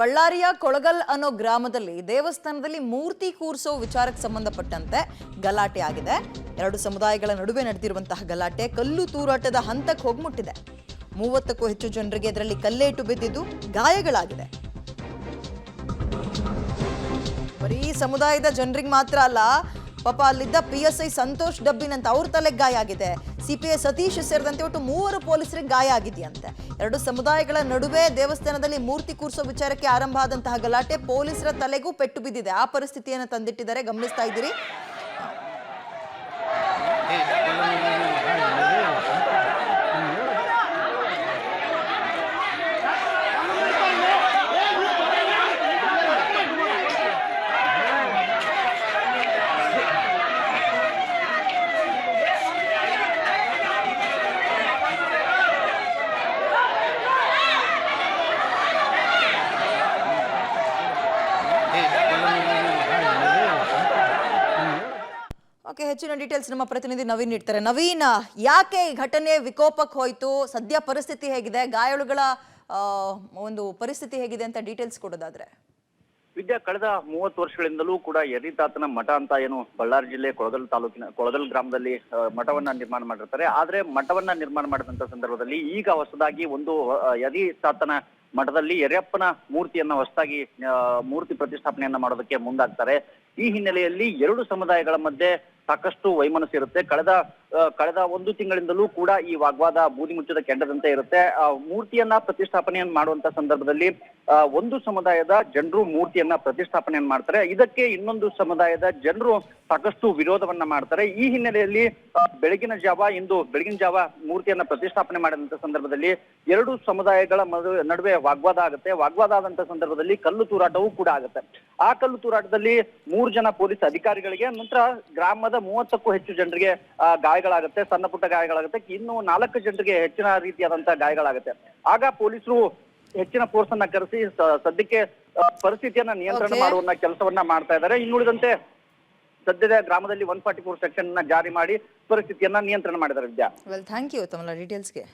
ಬಳ್ಳಾರಿಯ ಕೊಳಗಲ್ ಅನ್ನೋ ಗ್ರಾಮದಲ್ಲಿ ದೇವಸ್ಥಾನದಲ್ಲಿ ಮೂರ್ತಿ ಕೂರಿಸೋ ವಿಚಾರಕ್ಕೆ ಸಂಬಂಧಪಟ್ಟಂತೆ ಗಲಾಟೆ ಆಗಿದೆ. ಎರಡು ಸಮುದಾಯಗಳ ನಡುವೆ ನಡೆದಿರುವಂತಹ ಗಲಾಟೆ ಕಲ್ಲು ತೂರಾಟದ ಹಂತಕ್ಕೆ ಹೋಗ್ಮುಟ್ಟಿದೆ. 30ಕ್ಕೂ ಹೆಚ್ಚು ಜನರಿಗೆ ಇದರಲ್ಲಿ ಕಲ್ಲೇಟು ಬಿದ್ದಿದ್ದು ಗಾಯಗಳಾಗಿದೆ. ಬರೀ ಸಮುದಾಯದ ಜನರಿಗೆ ಮಾತ್ರ ಅಲ್ಲ, ಪಾಪ ಅಲ್ಲಿದ್ದ PSI ಸಂತೋಷ್ ಡಬ್ಬಿನ್ ಅಂತ ಅವ್ರ ತಲೆಗೆ ಗಾಯ ಆಗಿದೆ. CPI ಸತೀಶ್ ಸೇರಿದಂತೆ ಒಟ್ಟು 3 ಪೊಲೀಸರಿಗೆ ಗಾಯ ಆಗಿದೆಯಂತೆ. ಎರಡು ಸಮುದಾಯಗಳ ನಡುವೆ ದೇವಸ್ಥಾನದಲ್ಲಿ ಮೂರ್ತಿ ಕೂರಿಸೋ ವಿಚಾರಕ್ಕೆ ಆರಂಭ ಆದಂತಹ ಗಲಾಟೆ ಪೊಲೀಸರ ತಲೆಗೂ ಪೆಟ್ಟು ಬಿದ್ದಿದೆ. ಆ ಪರಿಸ್ಥಿತಿಯನ್ನು ತಂದಿಟ್ಟಿದ್ದಾರೆ, ಗಮನಿಸ್ತಾ ಇದ್ದೀರಿ. ಓಕೆ, ಹೆಚ್ಚಿನ ಡೀಟೇಲ್ಸ್ ನಮ್ಮ ಪ್ರತಿನಿಧಿ ನವೀನ್ ನೀಡ್ತಾರೆ. ನವೀನ್, ಯಾಕೆ ಈ ಘಟನೆ ವಿಕೋಪಕ್ಕೆ ಹೋಯ್ತು? ಸದ್ಯ ಪರಿಸ್ಥಿತಿ ಹೇಗಿದೆ? ಗಾಯಾಳುಗಳ ಒಂದು ಪರಿಸ್ಥಿತಿ ಹೇಗಿದೆ ಅಂತ ಡೀಟೇಲ್ಸ್ ಕೊಡೋದಾದ್ರೆ. ವಿದ್ಯಾ, ಕಳೆದ 30 ವರ್ಷಗಳಿಂದಲೂ ಕೂಡ ಯರಿತಾತನ ಮಠ ಅಂತ ಏನು ಬಳ್ಳಾರಿ ಜಿಲ್ಲೆ ಕೊಳಗಲ್ ತಾಲೂಕಿನ ಕೊಳಗಲ್ ಗ್ರಾಮದಲ್ಲಿ ಮಠವನ್ನ ನಿರ್ಮಾಣ ಮಾಡಿರ್ತಾರೆ. ಆದ್ರೆ ಮಠವನ್ನ ನಿರ್ಮಾಣ ಮಾಡಿದಂತ ಸಂದರ್ಭದಲ್ಲಿ ಈಗ ಹೊಸದಾಗಿ ಒಂದು ಯರಿತಾತನ ಮಠದಲ್ಲಿ ಯರಿಯಪ್ಪನ ಮೂರ್ತಿಯನ್ನ ಹೊಸದಾಗಿ ಮೂರ್ತಿ ಪ್ರತಿಷ್ಠಾಪನೆಯನ್ನ ಮಾಡೋದಕ್ಕೆ ಮುಂದಾಗ್ತಾರೆ. ಈ ಹಿನ್ನೆಲೆಯಲ್ಲಿ ಎರಡು ಸಮುದಾಯಗಳ ಮಧ್ಯೆ ಸಾಕಷ್ಟು ವೈಮನಸ್ಸು ಕಳೆದ 1 ತಿಂಗಳಿಂದಲೂ ಕೂಡ ಈ ವಾಗ್ವಾದ ಬೂದಿ ಮುಚ್ಚದ ಕೆಂಡದಂತೆ ಇರುತ್ತೆ. ಮೂರ್ತಿಯನ್ನ ಪ್ರತಿಷ್ಠಾಪನೆಯನ್ನ ಮಾಡುವಂತ ಸಂದರ್ಭದಲ್ಲಿ ಒಂದು ಸಮುದಾಯದ ಜನರು ಮೂರ್ತಿಯನ್ನ ಪ್ರತಿಷ್ಠಾಪನೆಯನ್ನ ಮಾಡ್ತಾರೆ. ಇದಕ್ಕೆ ಇನ್ನೊಂದು ಸಮುದಾಯದ ಜನರು ಸಾಕಷ್ಟು ವಿರೋಧವನ್ನ ಮಾಡ್ತಾರೆ. ಈ ಹಿನ್ನೆಲೆಯಲ್ಲಿ ಬೆಳಗಿನ ಜಾವ ಮೂರ್ತಿಯನ್ನ ಪ್ರತಿಷ್ಠಾಪನೆ ಮಾಡಿದಂತ ಸಂದರ್ಭದಲ್ಲಿ ಎರಡು ಸಮುದಾಯಗಳ ನಡುವೆ ವಾಗ್ವಾದ ಆಗುತ್ತೆ. ವಾಗ್ವಾದ ಆದಂತ ಸಂದರ್ಭದಲ್ಲಿ ಕಲ್ಲು ತೂರಾಟವೂ ಕೂಡ ಆಗುತ್ತೆ. ಆ ಕಲ್ಲು ತೂರಾಟದಲ್ಲಿ 3 ಜನ ಪೊಲೀಸ್ ಅಧಿಕಾರಿಗಳಿಗೆ, ನಂತರ ಗ್ರಾಮದ 30ಕ್ಕೂ ಹೆಚ್ಚು ಜನರಿಗೆ ಗಾಯಗಳಾಗುತ್ತೆ, ಸಣ್ಣ ಪುಟ್ಟ ಗಾಯಗಳಾಗುತ್ತೆ. ಇನ್ನು 4 ಜನರಿಗೆ ಹೆಚ್ಚಿನ ರೀತಿಯಾದಂತಹ ಗಾಯಗಳಾಗುತ್ತೆ. ಆಗ ಪೊಲೀಸರು ಹೆಚ್ಚಿನ ಫೋರ್ಸ್ ಅನ್ನ ಕರೆಸಿ ಸದ್ಯಕ್ಕೆ ಪರಿಸ್ಥಿತಿಯನ್ನ ನಿಯಂತ್ರಣ ಮಾಡುವ ಕೆಲಸವನ್ನ ಮಾಡ್ತಾ ಇದ್ದಾರೆ. ಇನ್ನುಳಿದಂತೆ ಸದ್ಯದ ಗ್ರಾಮದಲ್ಲಿ 144 ಸೆಕ್ಷನ್ ಅನ್ನ ಜಾರಿ ಮಾಡಿ ಪರಿಸ್ಥಿತಿಯನ್ನ ನಿಯಂತ್ರಣ ಮಾಡಿದ್ದಾರೆ. ವಿದ್ಯಾ, ವೆಲ್, ಥ್ಯಾಂಕ್ ಯು ತಮ್ಮ ಡೀಟೇಲ್ಸ್ಗೆ.